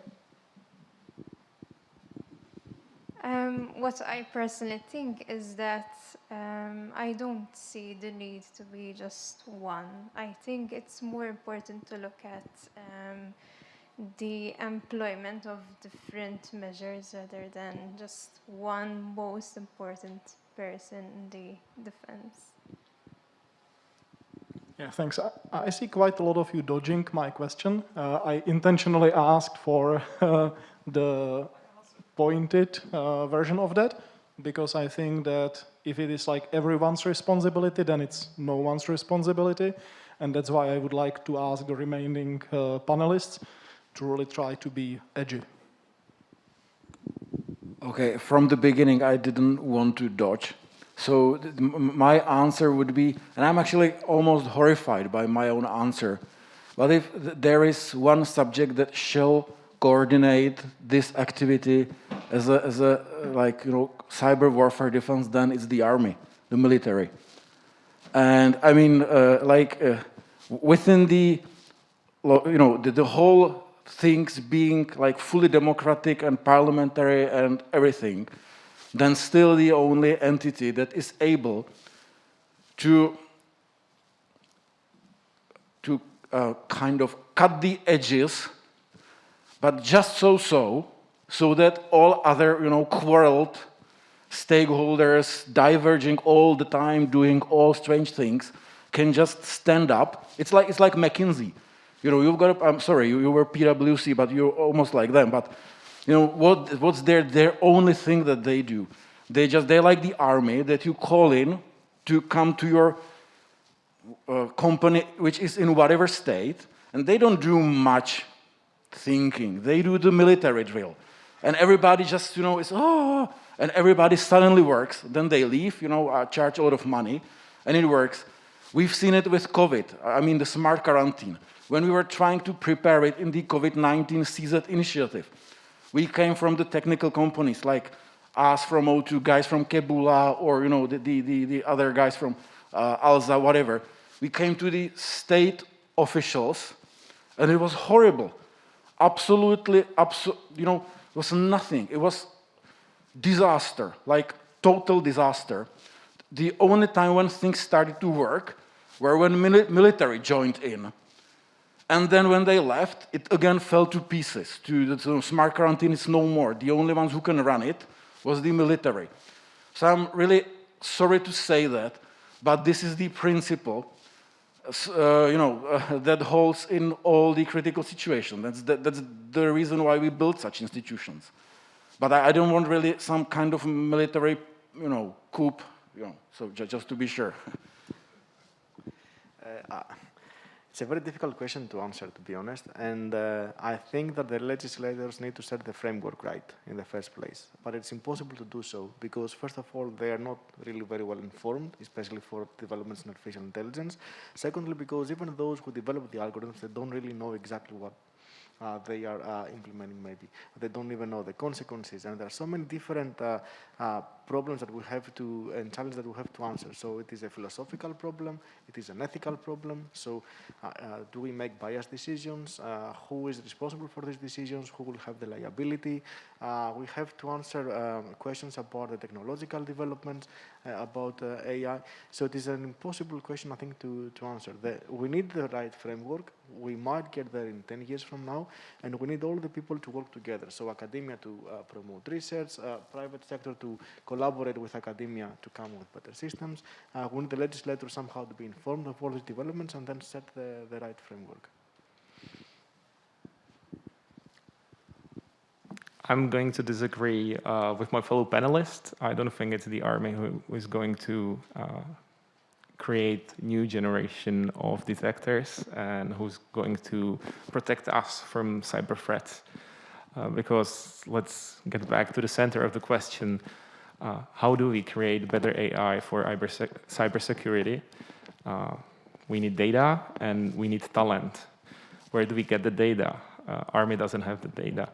What I personally think is that I don't see the need to be just one. I think it's more important to look at the employment of different measures rather than just one most important person in the defense. Yeah, thanks. I see quite a lot of you dodging my question. I intentionally asked for the pointed version of that, because I think that if it is like everyone's responsibility, then it's no one's responsibility. And that's why I would like to ask the remaining panelists to really try to be edgy. Okay, from the beginning, I didn't want to dodge. So my answer would be, and I'm actually almost horrified by my own answer, but if there is one subject that shall coordinate this activity as a like, you know, cyber warfare defense, then it's the army, the military. And I mean, within the, you know, the whole things being like fully democratic and parliamentary and everything, then still the only entity that is able to kind of cut the edges, but just so that all other, you know, quarreled stakeholders diverging all the time, doing all strange things, can just stand up. It's like McKinsey. You know, you've got. I'm sorry, you were PwC, but you're almost like them. But you know what's their only thing that they do? They like the army that you call in to come to your company, which is in whatever state, and they don't do much thinking. They do the military drill, and everybody just, you know, is and everybody suddenly works. Then they leave, you know, charge a lot of money, and it works. We've seen it with COVID. I mean, the smart quarantine. When we were trying to prepare it in the COVID-19 CISO initiative, we came from the technical companies like us from O2, guys from Kebula, or you know the other guys from Alza, whatever. We came to the state officials, and it was horrible. Absolutely, you know, it was nothing. It was disaster, like total disaster. The only time when things started to work were when military joined in. And then when they left, it again fell to pieces. The smart quarantine is no more. The only ones who can run it was the military. So I'm really sorry to say that, but this is the principle that holds in all the critical situations. That's the reason why we build such institutions. But I don't want really some kind of military, coup, so just to be sure. It's a very difficult question to answer, to be honest, and I think that the legislators need to set the framework right in the first place. But it's impossible to do so because, first of all, they are not really very well informed, especially for developments in artificial intelligence. Secondly, because even those who develop the algorithms, they don't really know exactly what they are implementing, maybe. They don't even know the consequences, and there are so many different problems that we have to, and challenges that we have to answer. So it is a philosophical problem, it is an ethical problem. So do we make biased decisions? Who is responsible for these decisions? Who will have the liability? We have to answer questions about the technological developments, about AI. So it is an impossible question, I think, to answer. We need the right framework. We might get there in 10 years from now, and we need all the people to work together. So academia to promote research, private sector to collaborate with academia to come with better systems. We need the legislator somehow to be informed of all these developments and then set the right framework. I'm going to disagree with my fellow panelists. I don't think it's the army who is going to create new generation of detectors and who's going to protect us from cyber threats. Because let's get back to the center of the question. How do we create better AI for cybersecurity? We need data and we need talent. Where do we get the data? Army doesn't have the data.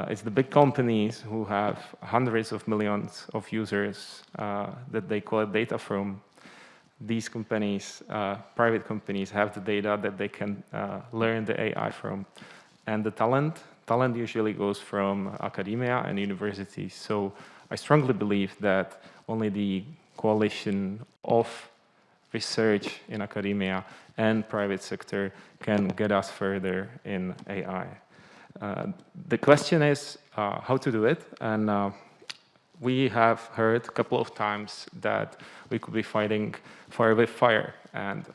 It's the big companies who have hundreds of millions of users that they collect data from. These companies, private companies, have the data that they can learn the AI from. And the talent usually goes from academia and universities. So I strongly believe that only the coalition of research in academia and private sector can get us further in AI. The question is how to do it, and we have heard a couple of times that we could be fighting fire with fire, and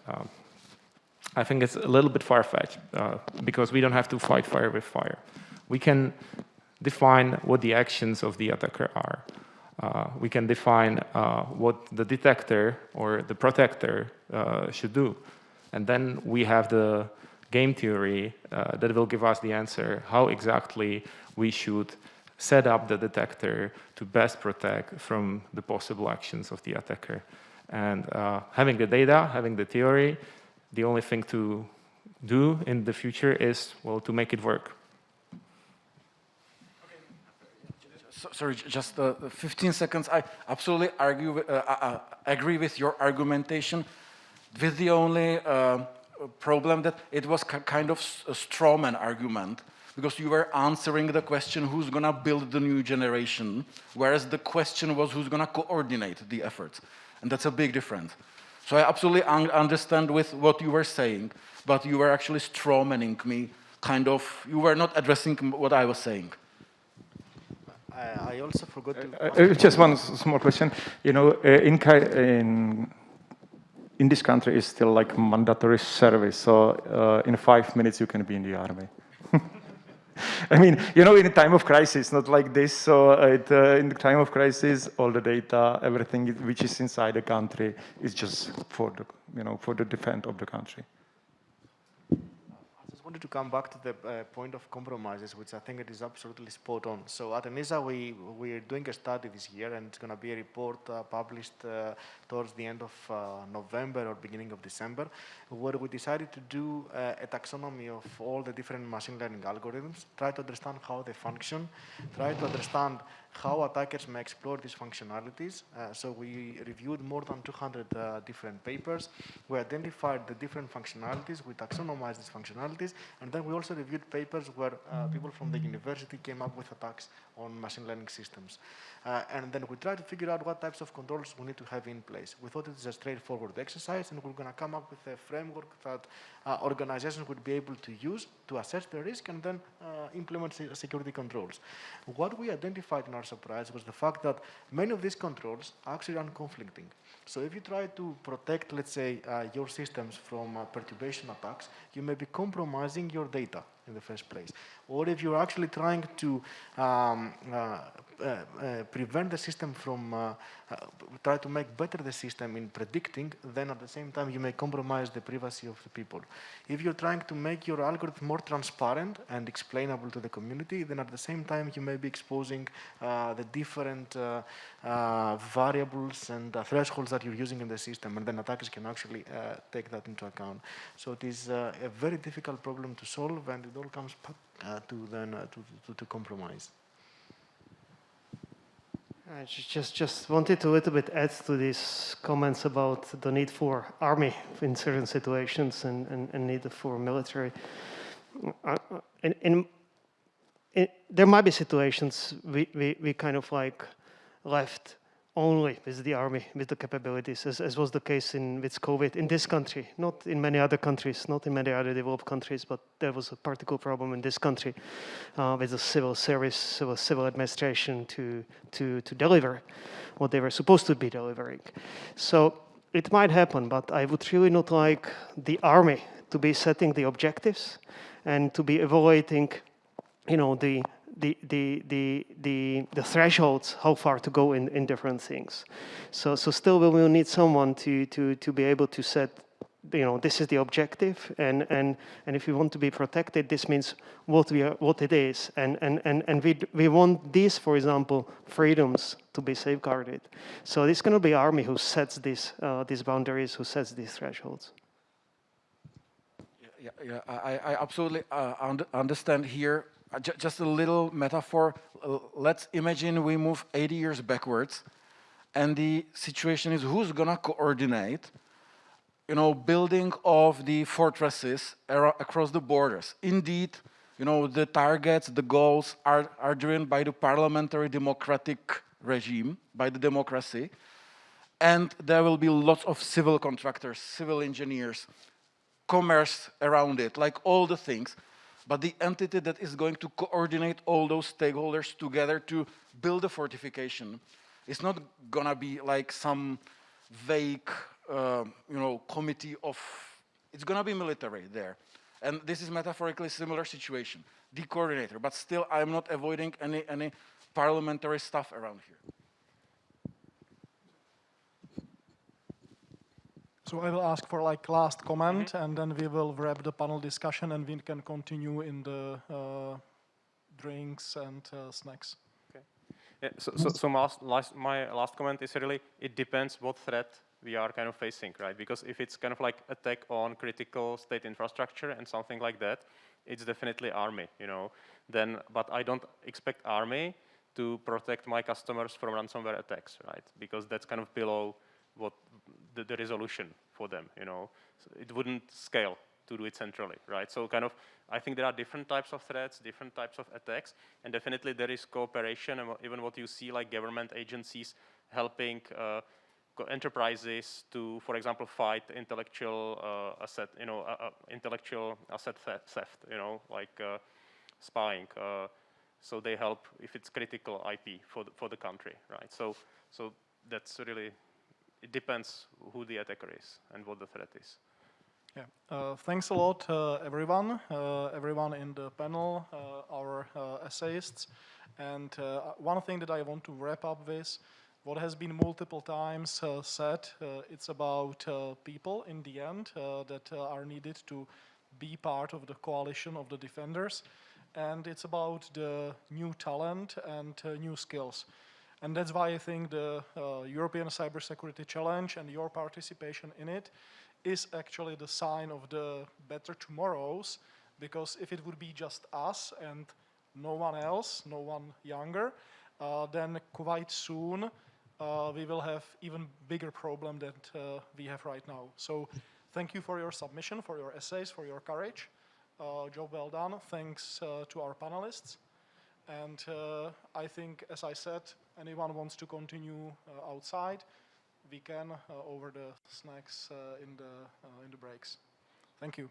I think it's a little bit far-fetched because we don't have to fight fire with fire. We can define what the actions of the attacker are. We can define what the detector or the protector should do, and then we have the game theory that will give us the answer how exactly we should set up the detector to best protect from the possible actions of the attacker. And having the data, having the theory, the only thing to do in the future is, well, to make it work. Sorry, just 15 seconds. I absolutely agree with your argumentation, with the only problem that it was kind of a straw man argument, because you were answering the question who's going to build the new generation, whereas the question was who's going to coordinate the efforts. And that's a big difference. So I absolutely understand with what you were saying, but you were actually straw manning me, kind of, you were not addressing what I was saying. I also forgot to... just one small question. You know, in this country is still like mandatory service. So in 5 minutes you can be in the army. I mean, you know, in a time of crisis, not like this. So in the time of crisis, all the data, everything which is inside the country is just for the, you know, for the defense of the country. I just wanted to come back to the point of compromises, which I think it is absolutely spot on. So at ENISA, we're doing a study this year, and it's going to be a report published towards the end of November or beginning of December, where we decided to do a taxonomy of all the different machine learning algorithms, try to understand how they function, try to understand how attackers may exploit these functionalities. So we reviewed more than 200 different papers. We identified the different functionalities, we taxonomized these functionalities, and then we also reviewed papers where people from the university came up with attacks on machine learning systems. And then we tried to figure out what types of controls we need to have in place. We thought it was a straightforward exercise, and we're going to come up with a framework that organizations would be able to use to assess the risk and then implement security controls. What we identified in our surprise was the fact that many of these controls are actually unconflicting. So if you try to protect, let's say, your systems from perturbation attacks, you may be compromising your data in the first place. Or if you're actually trying to prevent the system from, try to make better the system in predicting, then at the same time you may compromise the privacy of the people. If you're trying to make your algorithm more transparent and explainable to the community, then at the same time you may be exposing the different variables and thresholds that you're using in the system, and then attackers can actually take that into account. So it is a very difficult problem to solve, and it all comes back to compromise. I just wanted to a little bit add to these comments about the need for army in certain situations and need for military. There might be situations we kind of like left only with the army, with the capabilities, as was the case with COVID in this country, not in many other countries, not in many other developed countries, but there was a particular problem in this country with the civil service, civil administration to deliver what they were supposed to be delivering. So it might happen, but I would really not like the army to be setting the objectives and to be evaluating, you know, the thresholds, how far to go in different things. So still we will need someone to be able to set, you know, this is the objective, and if we want to be protected, this means what it is, and we want these, for example, freedoms to be safeguarded. So it's going to be army who sets these boundaries, who sets these thresholds. Yeah, I absolutely understand here. Just a little metaphor. Let's imagine we move 80 years backwards, and the situation is who's gonna coordinate, you know, building of the fortresses across the borders. Indeed, you know, the targets, the goals are driven by the parliamentary democratic regime, by the democracy, and there will be lots of civil contractors, civil engineers, commerce around it, like all the things. But the entity that is going to coordinate all those stakeholders together to build a fortification is not gonna be like some vague, you know, committee of. It's gonna be military there, and this is metaphorically similar situation. The coordinator, but still, I'm not avoiding any parliamentary stuff around here. So I will ask for like last comment, and then we will wrap the panel discussion, and we can continue in the drinks and snacks. Okay. Yeah, so my last comment is really, it depends what threat we are kind of facing, right? Because if it's kind of like attack on critical state infrastructure and something like that, it's definitely army, you know. Then, but I don't expect army to protect my customers from ransomware attacks, right? Because that's kind of below what the resolution for them, you know. So it wouldn't scale to do it centrally, right? So kind of, I think there are different types of threats, different types of attacks, and definitely there is cooperation, and even what you see like government agencies helping enterprises to, for example, fight intellectual asset, you know, intellectual asset theft, you know, like spying. So they help if it's critical IP for the country, right? So that's really. It depends who the attacker is and what the threat is. Yeah. Thanks a lot, everyone in the panel, our essayists. And one thing that I want to wrap up with, what has been multiple times said, it's about people in the end that are needed to be part of the coalition of the defenders. And it's about the new talent and new skills. And that's why I think the European Cybersecurity Challenge and your participation in it is actually the sign of the better tomorrows, because if it would be just us and no one else, no one younger, then quite soon we will have even bigger problem than we have right now. So thank you for your submission, for your essays, for your courage. Job well done. Thanks to our panelists. And I think, as I said, anyone wants to continue outside, we can over the snacks in the breaks. Thank you.